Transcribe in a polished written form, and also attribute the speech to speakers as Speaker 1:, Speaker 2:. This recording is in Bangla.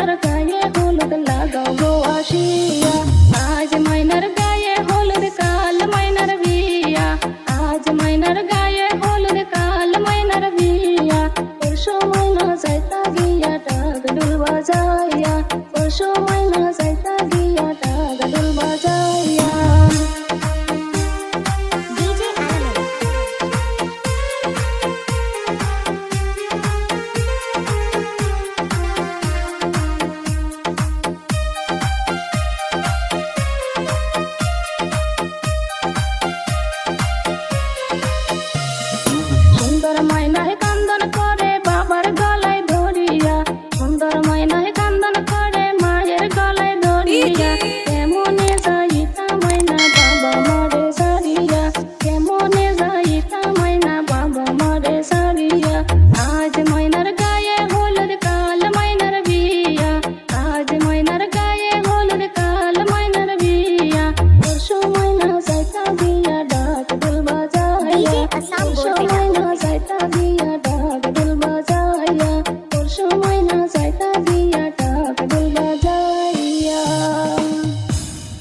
Speaker 1: মাইনার গায়ে হলুদ লাগাও গো আসিয়া। আজ মাইনার গায়ে হলুদ কাল মাইনার বিয়া, আজ মাইনার গায়ে হলুদ কাল মাইনার বিয়া। পরশু মাইনা যাইতা গিয়া টাক ডুল বাজাইয়া, পরশু মাইনা যাইতা গিয়া টাক ডুল বাজাইয়া। সুন্দর মাইনায় কান্দন করে বাবার গলায় ধরিয়া, সুন্দর মাইনায় কান্দন করে মায়ের গলায় ধরিয়া। কেমনে যাইতা মাইনা বাবা মরে সারিয়া, কেমনে যাইতা মাইনা বাবা মরে সারিয়া। আজ মাইনার গায়ে হলুদ কাল মাইনার বিয়া, আজ মাইনার গায়ে হলুদ কাল মাইনার বিয়া। পরশু মাইনা যাইতা গিয়া ডাক ডুল বাজাইয়া, পরশু মাইনা যাইতা গিয়া ডাক ডুল বাজাইয়া, পরশু মাইনা যাইতা গিয়া